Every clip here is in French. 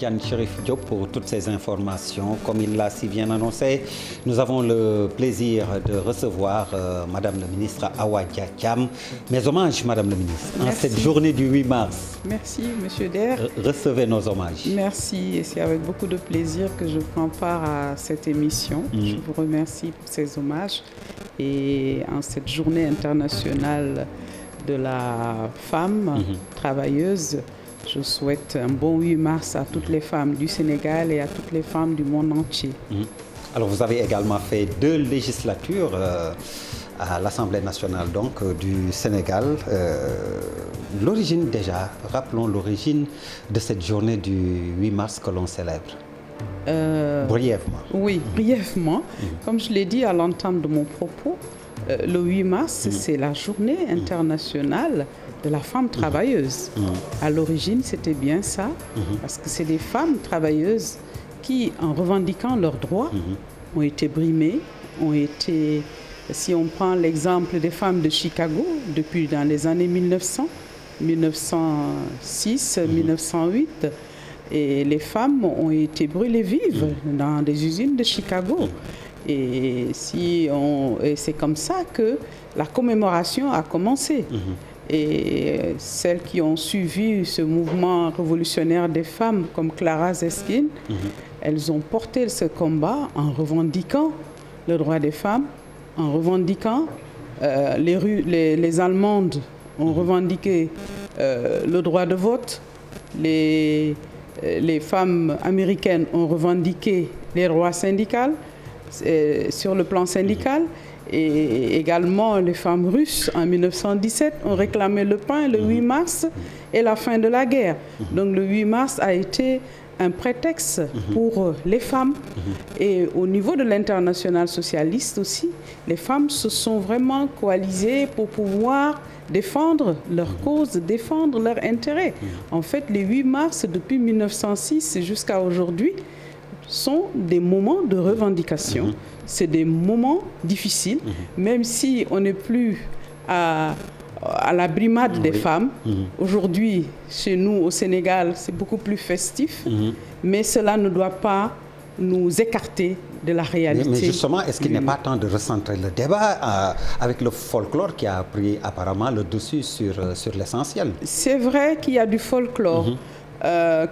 Yann Chérif Diop pour toutes ces informations. Comme il l'a si bien annoncé, nous avons le plaisir de recevoir Madame la ministre Awa Dia Thiam. Mes hommages, Madame la ministre, en cette journée du 8 mars. Merci, Monsieur Der. Recevez nos hommages. Merci, et c'est avec beaucoup de plaisir que je prends part à cette émission. Je vous remercie pour ces hommages. Et en cette journée internationale de la femme travailleuse, je souhaite un bon 8 mars à toutes les femmes du Sénégal et à toutes les femmes du monde entier. Alors vous avez également fait 2 législatures à l'Assemblée nationale donc, du Sénégal. L'origine déjà, rappelons l'origine de cette journée du 8 mars que l'on célèbre. Brièvement. Oui, brièvement. Comme je l'ai dit à l'entame de mon propos, le 8 mars, c'est la journée internationale de la femme travailleuse. À l'origine, c'était bien ça, parce que c'est des femmes travailleuses qui, en revendiquant leurs droits, ont été brimées, ont été... Si on prend l'exemple des femmes de Chicago, depuis dans les années 1900, 1906, 1908, et les femmes ont été brûlées vives dans des usines de Chicago. Et c'est comme ça que la commémoration a commencé. Et celles qui ont suivi ce mouvement révolutionnaire des femmes, comme Clara Zetkin, elles ont porté ce combat en revendiquant le droit des femmes, en revendiquant les Allemandes ont revendiqué le droit de vote, les femmes américaines ont revendiqué les droits syndicaux sur le plan syndical. Et également, les femmes russes, en 1917, ont réclamé le pain le 8 mars et la fin de la guerre. Donc le 8 mars a été un prétexte pour les femmes. Et au niveau de l'international socialiste aussi, les femmes se sont vraiment coalisées pour pouvoir défendre leurs causes, défendre leurs intérêts. En fait, les 8 mars, depuis 1906 jusqu'à aujourd'hui, sont des moments de revendication. C'est des moments difficiles, même si on n'est plus à la brimade des femmes. Aujourd'hui, chez nous, au Sénégal, c'est beaucoup plus festif, mais cela ne doit pas nous écarter de la réalité. Mais justement, est-ce qu'il n'est pas temps de recentrer le débat avec le folklore qui a pris apparemment le dessus sur l'essentiel? C'est vrai qu'il y a du folklore.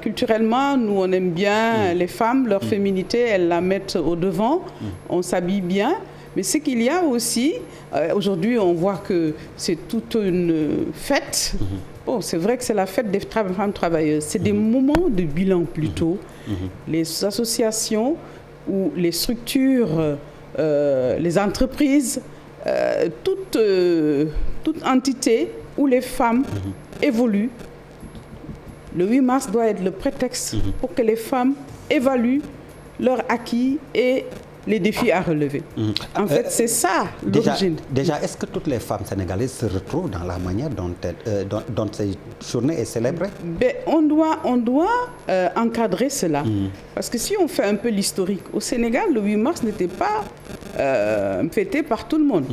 Culturellement, nous, on aime bien les femmes, leur féminité, elles la mettent au devant, on s'habille bien. Mais ce qu'il y a aussi, aujourd'hui, on voit que c'est toute une fête. Bon, c'est vrai que c'est la fête des femmes travailleuses. C'est des moments de bilan plutôt. Les associations ou les structures, les entreprises, toute entité où les femmes évoluent. Le 8 mars doit être le prétexte pour que les femmes évaluent leurs acquis et les défis à relever. En fait, c'est ça l'origine. Déjà, est-ce que toutes les femmes sénégalaises se retrouvent dans la manière dont cette journée est célébrée? On doit encadrer cela. Parce que si on fait un peu l'historique, au Sénégal, le 8 mars n'était pas fêté par tout le monde.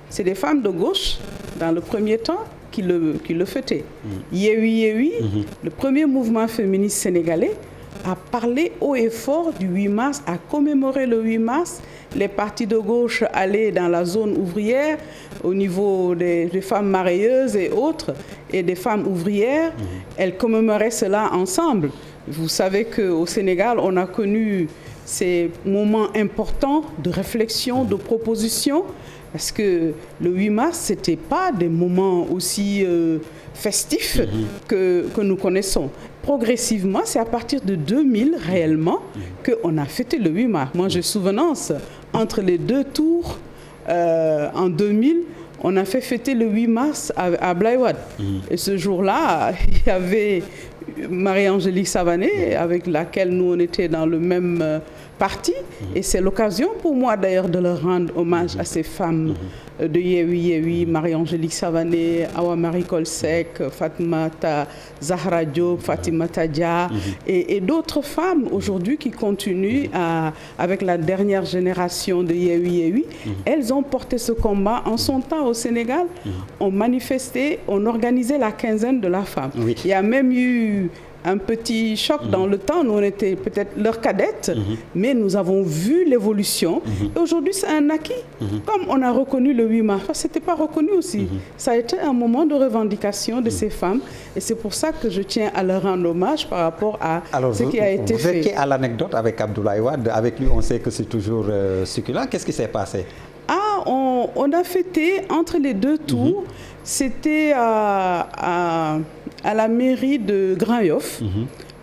C'est des femmes de gauche, dans le premier temps, qui le fêtaient. Yewi Yewi, le premier mouvement féministe sénégalais, a parlé haut et fort du 8 mars, a commémoré le 8 mars. Les partis de gauche allaient dans la zone ouvrière, au niveau des femmes marieuses et autres, et des femmes ouvrières. Elles commémoraient cela ensemble. Vous savez qu'au Sénégal, on a connu ces moments importants de réflexion, de proposition, parce que le 8 mars, ce n'était pas des moments aussi festifs que nous connaissons. Progressivement, c'est à partir de 2000 réellement qu'on a fêté le 8 mars. Moi, j'ai souvenance, entre les 2 tours, en 2000, on a fait fêter le 8 mars à Abdoulaye Wade. Et ce jour-là, il y avait Marie-Angélique Savané, avec laquelle nous, on était dans le même parti. Et c'est l'occasion pour moi, d'ailleurs, de leur rendre hommage à ces femmes de Yewi Yewi, Marie-Angélique Savané, Awa Marie Kolsek, Fatimata Zahra Diop, Fatimata Dia, et d'autres femmes aujourd'hui qui continuent avec la dernière génération de Yewi Yewi. Elles ont porté ce combat en son temps au Sénégal. On manifestait, on organisait la quinzaine de la femme. Il y a même eu un petit choc dans le temps. Nous, on était peut-être leur cadette, mais nous avons vu l'évolution. Et aujourd'hui, c'est un acquis. Comme on a reconnu le 8 mars, ce n'était pas reconnu aussi. Ça a été un moment de revendication de ces femmes. Et c'est pour ça que je tiens à leur rendre hommage par rapport à ce qui a été fait. Vous étiez à l'anecdote avec Abdoulaye Wade. Avec lui, on sait que c'est toujours succulent. Qu'est-ce qui s'est passé? On a fêté entre les deux tours. C'était à la mairie de Grand Yoff.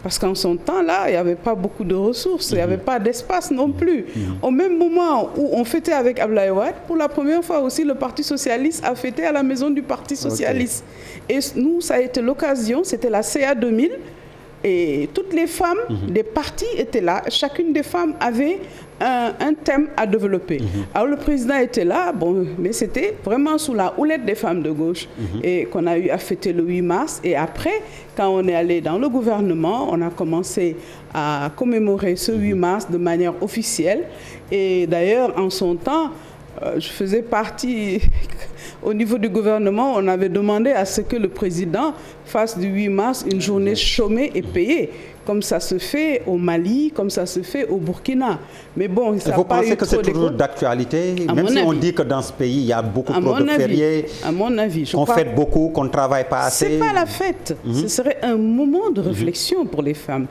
Parce qu'en son temps, là, il n'y avait pas beaucoup de ressources, il n'y avait pas d'espace non plus. Au même moment où on fêtait avec Abdoulaye Wade, pour la première fois aussi, le Parti socialiste a fêté à la maison du Parti socialiste. Et nous, ça a été l'occasion, c'était la CA 2000, et toutes les femmes des partis étaient là. Chacune des femmes avait un thème à développer. Alors le président était là, mais c'était vraiment sous la houlette des femmes de gauche et qu'on a eu à fêter le 8 mars. Et après, quand on est allé dans le gouvernement, on a commencé à commémorer ce 8 mars de manière officielle. Et d'ailleurs, en son temps, je faisais partie, au niveau du gouvernement, on avait demandé à ce que le président fasse du 8 mars une journée chômée et payée, comme ça se fait au Mali, comme ça se fait au Burkina. Mais bon, ça n'a pas eu trop d'écho. Vous pensez que c'est toujours d'actualité? Même si on dit que dans ce pays, il y a beaucoup trop de fériés, à mon avis, qu'on fête beaucoup, qu'on ne travaille pas assez. Ce n'est pas la fête. Ce serait un moment de réflexion pour les femmes.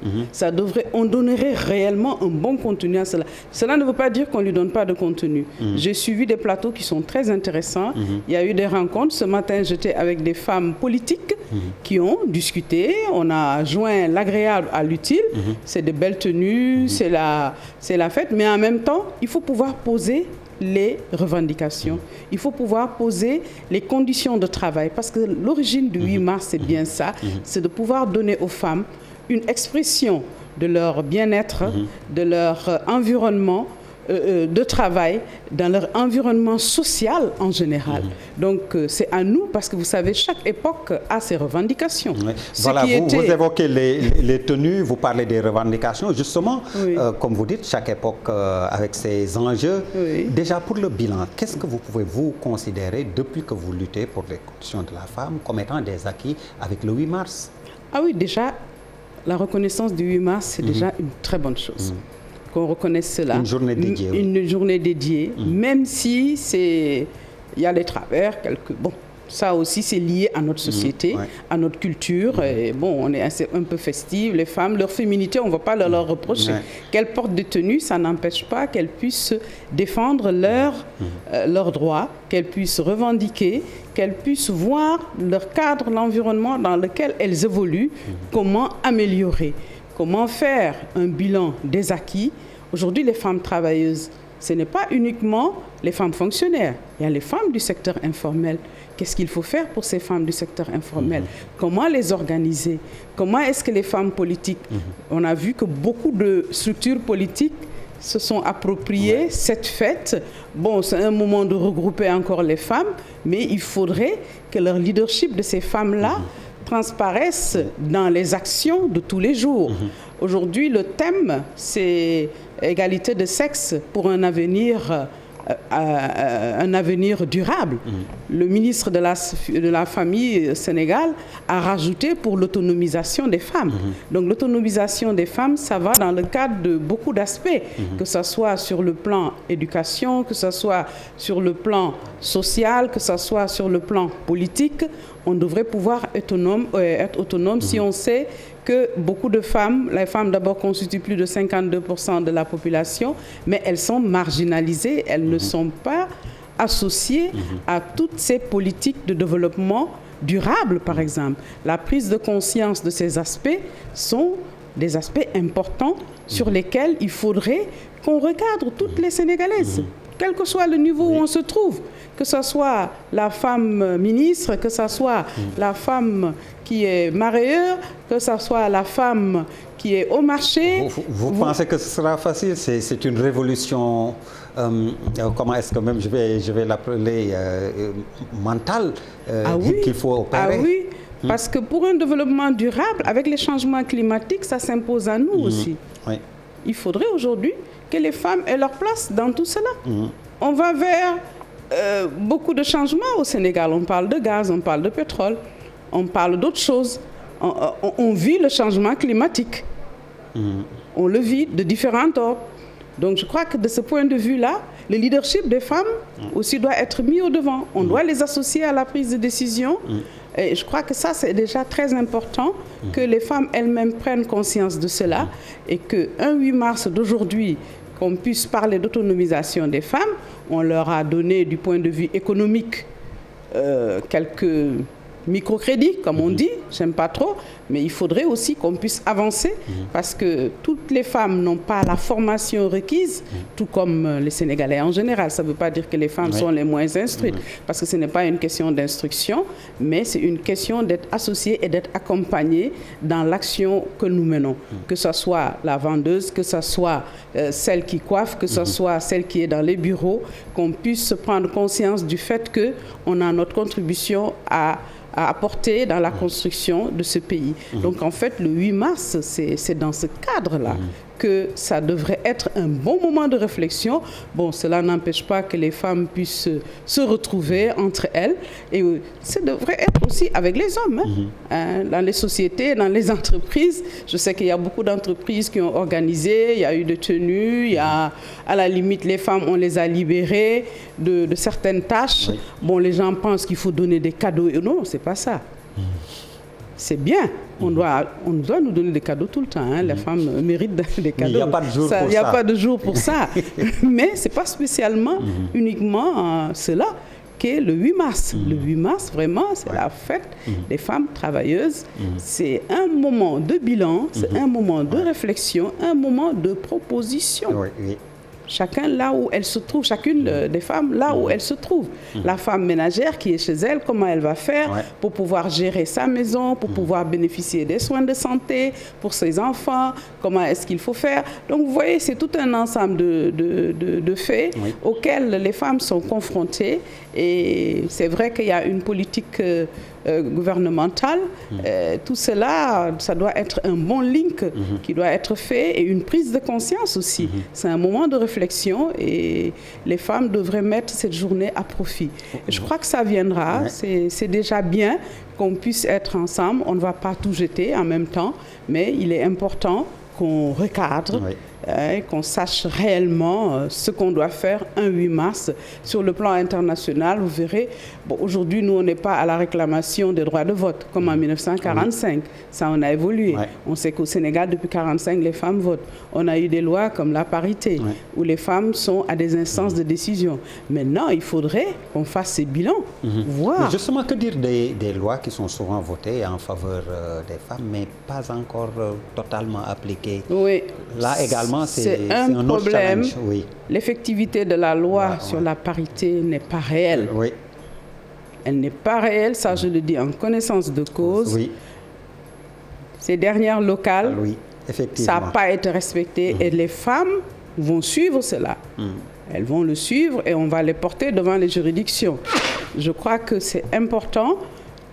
On donnerait réellement un bon contenu à cela. Cela ne veut pas dire qu'on ne lui donne pas de contenu. J'ai suivi des plateaux qui sont très intéressants. Il y a eu des rencontres. Ce matin, j'étais avec des femmes politiques qui ont discuté. On a joint l'agréable à l'utile. C'est de belles tenues, c'est la fête. Mais en même temps, il faut pouvoir poser les revendications. Il faut pouvoir poser les conditions de travail. Parce que l'origine du 8 mars, c'est bien ça. C'est de pouvoir donner aux femmes une expression de leur bien-être, de leur environnement de travail, dans leur environnement social en général. Donc c'est à nous, parce que vous savez, chaque époque a ses revendications. Voilà, vous évoquez les tenues, vous parlez des revendications. Justement, comme vous dites, chaque époque avec ses enjeux. Déjà pour le bilan, qu'est-ce que vous pouvez vous considérer depuis que vous luttez pour les conditions de la femme comme étant des acquis avec le 8 mars? Ah oui, déjà, la reconnaissance du 8 mars, c'est déjà une très bonne chose. Qu'on reconnaisse cela. Une journée dédiée. Une journée dédiée, même si il y a des travers, ça aussi c'est lié à notre société, à notre culture. Et on est un peu festive. Les femmes, leur féminité, on ne va pas leur reprocher. Qu'elles portent des tenues, ça n'empêche pas qu'elles puissent défendre leurs droits, qu'elles puissent revendiquer, qu'elles puissent voir leur cadre, l'environnement dans lequel elles évoluent, comment améliorer. Comment faire un bilan des acquis? Aujourd'hui, les femmes travailleuses, ce n'est pas uniquement les femmes fonctionnaires. Il y a les femmes du secteur informel. Qu'est-ce qu'il faut faire pour ces femmes du secteur informel? Comment les organiser? Comment est-ce que les femmes politiques... On a vu que beaucoup de structures politiques se sont appropriées cette fête. C'est un moment de regrouper encore les femmes, mais il faudrait que leur leadership de ces femmes-là transparaissent dans les actions de tous les jours. Aujourd'hui, le thème, c'est égalité de sexe pour un avenir durable. Le ministre de la Famille Sénégal a rajouté pour l'autonomisation des femmes. Donc l'autonomisation des femmes, ça va dans le cadre de beaucoup d'aspects, que ce soit sur le plan éducation, que ce soit sur le plan social, que ce soit sur le plan politique. On devrait pouvoir être autonome si on sait que beaucoup de femmes, les femmes d'abord constituent plus de 52% de la population, mais elles sont marginalisées, elles ne sont pas associées à toutes ces politiques de développement durable, par exemple. La prise de conscience de ces aspects sont des aspects importants sur lesquels il faudrait qu'on recadre toutes les Sénégalaises, quel que soit le niveau où on se trouve, que ce soit la femme ministre, que ce soit la femme qui est mareyeur, que ce soit la femme qui est au marché. Vous pensez que ce sera facile? C'est une révolution, comment est-ce que même je vais l'appeler, mentale, qu'il faut opérer? Ah oui, parce que pour un développement durable, avec les changements climatiques, ça s'impose à nous aussi. Il faudrait aujourd'hui que les femmes aient leur place dans tout cela. On va vers beaucoup de changements au Sénégal. On parle de gaz, on parle de pétrole, on parle d'autres choses. on vit le changement climatique. On le vit de différents ordres. Donc je crois que de ce point de vue-là, le leadership des femmes aussi doit être mis au devant. On doit les associer à la prise de décision. Et je crois que ça, c'est déjà très important que les femmes elles-mêmes prennent conscience de cela et qu'un 8 mars d'aujourd'hui, qu'on puisse parler d'autonomisation des femmes, on leur a donné du point de vue économique quelques microcrédits, comme on dit, j'aime pas trop, mais il faudrait aussi qu'on puisse avancer parce que toutes les femmes n'ont pas la formation requise, tout comme les Sénégalais en général. Ça ne veut pas dire que les femmes sont les moins instruites, parce que ce n'est pas une question d'instruction, mais c'est une question d'être associée et d'être accompagnée dans l'action que nous menons. Que ce soit la vendeuse, que ce soit celle qui coiffe, que ce soit celle qui est dans les bureaux, qu'on puisse prendre conscience du fait qu'on a notre contribution à apporter dans la construction de ce pays. Donc en fait, le 8 mars, c'est dans ce cadre-là que ça devrait être un bon moment de réflexion. Bon, cela n'empêche pas que les femmes puissent se retrouver entre elles. Et ça devrait être aussi avec les hommes. Dans les sociétés, dans les entreprises. Je sais qu'il y a beaucoup d'entreprises qui ont organisé, il y a eu de tenues, il y a, à la limite, les femmes, on les a libérées de certaines tâches. Bon, les gens pensent qu'il faut donner des cadeaux. Non, c'est pas ça. C'est bien. On doit nous donner des cadeaux tout le temps. Les femmes méritent des cadeaux. Il n'y a pas de jour pour ça. Il n'y a pas de jour pour ça. Mais ce n'est pas spécialement uniquement cela qu'est le 8 mars. Le 8 mars, vraiment, c'est la fête des femmes travailleuses. C'est un moment de bilan, c'est un moment de réflexion, un moment de proposition. Chacun là où elle se trouve, chacune des femmes là où elle se trouve. La femme ménagère qui est chez elle, comment elle va faire pour pouvoir gérer sa maison, pour pouvoir bénéficier des soins de santé pour ses enfants, comment est-ce qu'il faut faire. Donc vous voyez, c'est tout un ensemble de faits auxquels les femmes sont confrontées et c'est vrai qu'il y a une politique gouvernementale. Tout cela, ça doit être un bon link qui doit être fait et une prise de conscience aussi. C'est un moment de réflexion et les femmes devraient mettre cette journée à profit. Et je crois que ça viendra. C'est déjà bien qu'on puisse être ensemble. On ne va pas tout jeter en même temps, mais il est important qu'on recadre, qu'on sache réellement ce qu'on doit faire un 8 mars. Sur le plan international, vous verrez, bon, aujourd'hui, nous, on n'est pas à la réclamation des droits de vote, comme en 1945. Ça, on a évolué. On sait qu'au Sénégal, depuis 1945, les femmes votent. On a eu des lois comme la parité, où les femmes sont à des instances de décision. Maintenant, il faudrait qu'on fasse ces bilans, voir. Mais justement, que dire des lois qui sont souvent votées en faveur des femmes, mais pas encore totalement appliquées? Là également, c'est un autre challenge. L'effectivité de la loi sur la parité n'est pas réelle. Elle n'est pas réelle, ça je le dis en connaissance de cause. Ces dernières locales, ça n'a pas été respecté et les femmes vont suivre cela. Elles vont le suivre et on va les porter devant les juridictions. Je crois que c'est important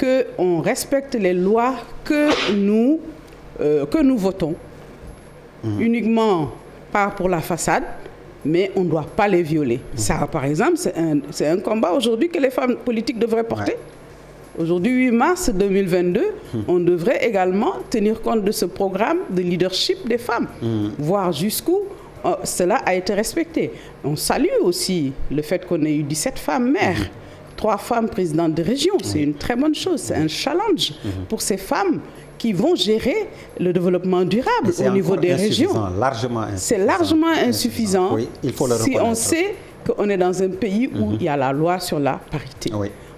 qu'on respecte les lois que nous votons. Uniquement pas pour la façade, mais on ne doit pas les violer. Ça, par exemple, c'est un combat aujourd'hui que les femmes politiques devraient porter. Aujourd'hui, 8 mars 2022, on devrait également tenir compte de ce programme de leadership des femmes, voir jusqu'où cela a été respecté. On salue aussi le fait qu'on ait eu 17 femmes maires, 3 femmes présidentes de région. C'est une très bonne chose, c'est un challenge pour ces femmes qui vont gérer le développement durable au niveau des régions. C'est largement insuffisant il faut le reconnaître. Si on sait qu'on est dans un pays où il y a la loi sur la parité.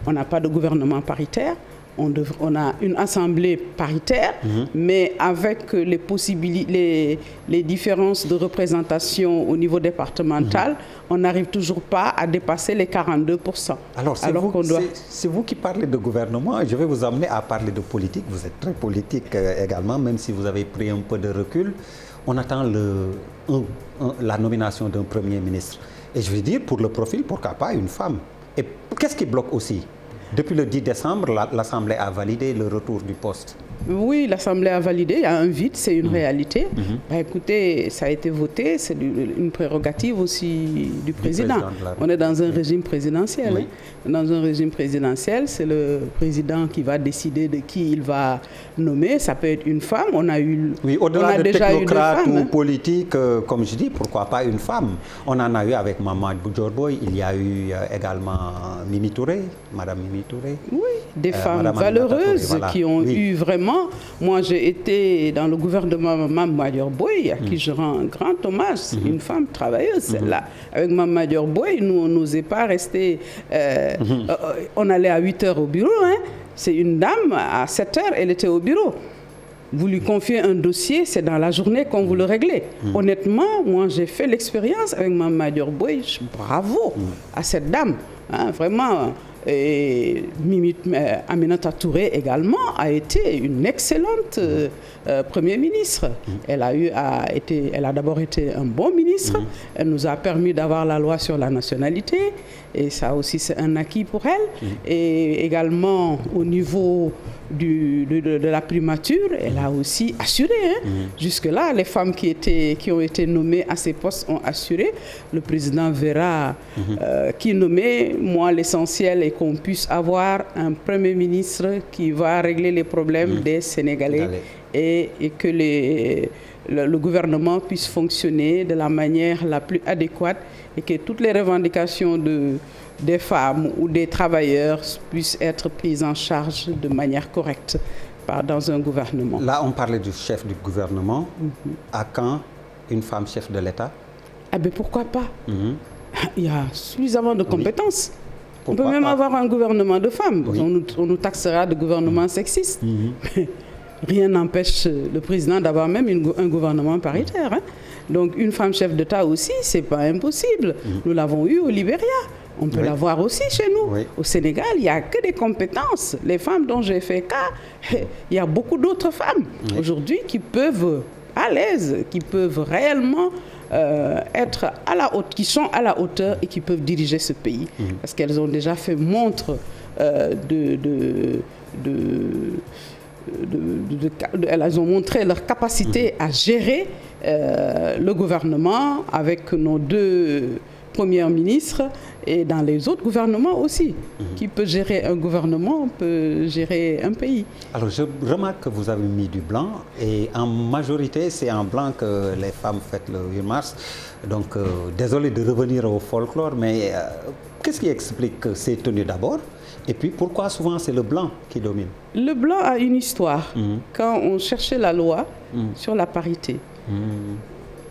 On n'a pas de gouvernement paritaire, on a une assemblée paritaire, mais avec les différences de représentation au niveau départemental, on n'arrive toujours pas à dépasser les 42%. Alors c'est vous qui parlez de gouvernement, et je vais vous amener à parler de politique. Vous êtes très politique également, même si vous avez pris un peu de recul. On attend la nomination d'un Premier ministre. Et je veux dire, pour le profil, pourquoi pas une femme? Et qu'est-ce qui bloque aussi? Depuis le 10 décembre, l'Assemblée a validé le retour du poste Oui, l'Assemblée a validé, il y a un vide, c'est une réalité. Bah, écoutez, ça a été voté, c'est une prérogative aussi du président. On est dans un régime présidentiel. Oui. Dans un régime présidentiel, c'est le président qui va décider de qui il va nommer. Ça peut être une femme, on a eu... Oui, au-delà de déjà technocrate femmes, ou politique, comme je dis, pourquoi pas une femme? On en a eu avec Maman Boudjorboy, il y a eu également Mimi Touré, Madame Mimi Touré. Oui, des femmes Madame valeureuses Touré, voilà. qui ont eu vraiment... Moi, j'ai été dans le gouvernement Mame Madior Boye, à qui je rends un grand hommage. C'est une femme travailleuse, celle-là. Avec Mame Madior Boye, nous, on n'osait pas rester... on allait à 8 heures au bureau. Hein. C'est une dame, à 7 heures, elle était au bureau. Vous lui confiez un dossier, c'est dans la journée qu'on vous le réglez. Honnêtement, moi, j'ai fait l'expérience avec Mame Madior Boye. Bravo à cette dame. Hein, vraiment... Et Aminata Touré également a été une excellente Premier ministre. Elle a d'abord été un bon ministre. Elle nous a permis d'avoir la loi sur la nationalité. Et ça aussi, c'est un acquis pour elle. Et également, au niveau de la primature, elle a aussi assuré. Hein. Jusque-là, les femmes qui ont été nommées à ces postes ont assuré. Le président verra qui nommé. Moi, l'essentiel est qu'on puisse avoir un Premier ministre qui va régler les problèmes des Sénégalais et que le gouvernement puisse fonctionner de la manière la plus adéquate et que toutes les revendications des femmes ou des travailleurs puissent être prises en charge de manière correcte dans un gouvernement. Là, on parlait du chef du gouvernement. À quand une femme chef de l'État? Ah ben pourquoi pas? Il y a suffisamment de compétences. On peut Pourquoi même pas? avoir un gouvernement de femmes. Oui. On nous taxera de gouvernement sexiste. Rien n'empêche le président d'avoir même un gouvernement paritaire. Hein. Donc une femme chef d'État aussi, c'est pas impossible. Nous l'avons eu au Libéria. On peut l'avoir aussi chez nous. Oui. Au Sénégal, il n'y a que des compétences. Les femmes dont j'ai fait cas, il y a beaucoup d'autres femmes aujourd'hui qui peuvent, à l'aise, qui peuvent réellement être à la hauteur, qui sont à la hauteur et qui peuvent diriger ce pays. Parce qu'elles ont déjà fait montre elles ont montré leur capacité à gérer le gouvernement avec nos deux premiers ministres et dans les autres gouvernements aussi. Qui peut gérer un gouvernement peut gérer un pays. Alors, je remarque que vous avez mis du blanc et en majorité, c'est en blanc que les femmes fêtent le 8 mars. Donc, désolé de revenir au folklore, mais qu'est-ce qui explique ces tenues d'abord? Et puis, pourquoi souvent c'est le blanc qui domine? Le blanc a une histoire. Quand on cherchait la loi sur la parité,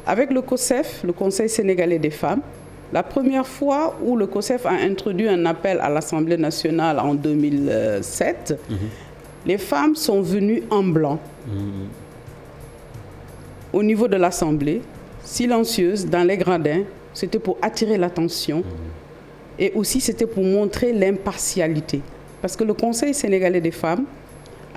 avec le COSEF, le Conseil sénégalais des femmes, la première fois où le COSEF a introduit un appel à l'Assemblée nationale en 2007, les femmes sont venues en blanc au niveau de l'Assemblée, silencieuses, dans les gradins. C'était pour attirer l'attention et aussi c'était pour montrer l'impartialité. Parce que le Conseil sénégalais des femmes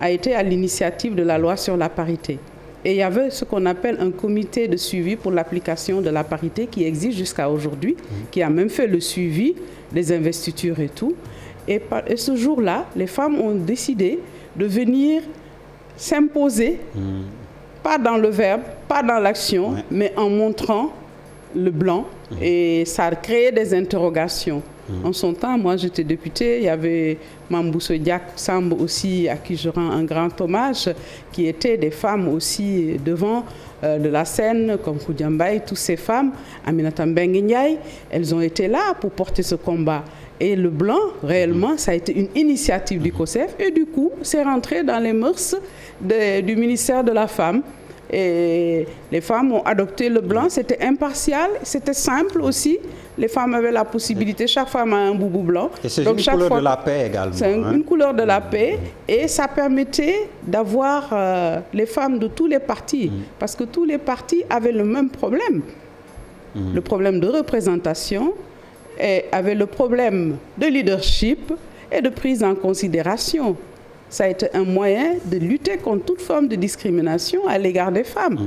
a été à l'initiative de la loi sur la parité. Et il y avait ce qu'on appelle un comité de suivi pour l'application de la parité qui existe jusqu'à aujourd'hui, qui a même fait le suivi des investitures et tout. Et ce jour-là, les femmes ont décidé de venir s'imposer, pas dans le verbe, pas dans l'action, mais en montrant le blanc. Et ça a créé des interrogations. En son temps, moi j'étais députée, il y avait Mambousso Diak Samb aussi, à qui je rends un grand hommage, qui étaient des femmes aussi devant de la scène, comme Koudiambaye, toutes ces femmes, Aminata Mbengue Ndiaye, elles ont été là pour porter ce combat. Et le blanc, réellement, ça a été une initiative du COSEF, et du coup, c'est rentré dans les mœurs du ministère de la Femme. Et les femmes ont adopté le blanc, c'était impartial, c'était simple aussi. Les femmes avaient la possibilité, chaque femme a un boubou blanc. Et c'est une couleur de la paix également. C'est une couleur de la paix et ça permettait d'avoir les femmes de tous les partis. Parce que tous les partis avaient le même problème. Le problème de représentation, et avaient le problème de leadership et de prise en considération. ça a été un moyen de lutter contre toute forme de discrimination à l'égard des femmes.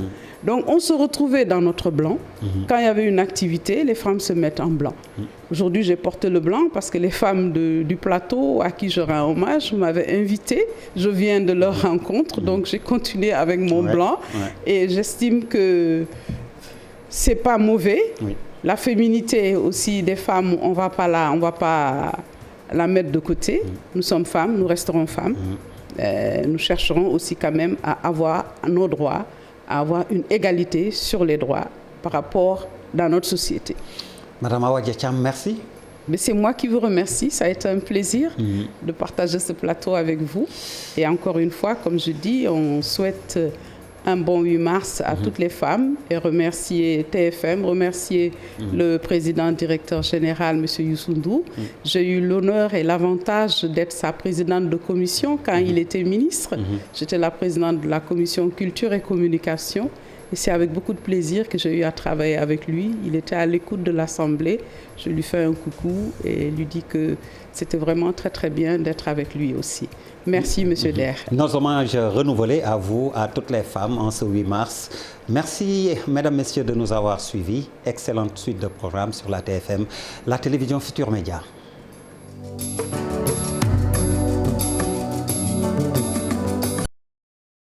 Donc on se retrouvait dans notre blanc. Quand il y avait une activité, les femmes se mettent en blanc. Aujourd'hui, j'ai porté le blanc parce que les femmes du plateau à qui je rends hommage m'avaient invité. Je viens de leur rencontre, donc j'ai continué avec mon blanc. Et j'estime que c'est pas mauvais. La féminité aussi des femmes, on va pas la mettre de côté. Nous sommes femmes, nous resterons femmes. Nous chercherons aussi quand même à avoir nos droits, à avoir une égalité sur les droits par rapport dans notre société. Madame Awa Dia Thiam, merci. Mais c'est moi qui vous remercie. Ça a été un plaisir de partager ce plateau avec vous. Et encore une fois, comme je dis, on souhaite un bon 8 mars à toutes les femmes et remercier TFM, remercier le président directeur général, M. Youssou N'Dour. J'ai eu l'honneur et l'avantage d'être sa présidente de commission quand il était ministre. J'étais la présidente de la commission culture et communication. Et c'est avec beaucoup de plaisir que j'ai eu à travailler avec lui. Il était à l'écoute de l'Assemblée. Je lui fais un coucou et lui dis que c'était vraiment très très bien d'être avec lui aussi. Merci Monsieur Der. Nos hommages renouvelés à vous, à toutes les femmes en ce 8 mars. Merci mesdames, messieurs de nous avoir suivis. Excellente suite de programmes sur la TFM, la télévision Futur Média.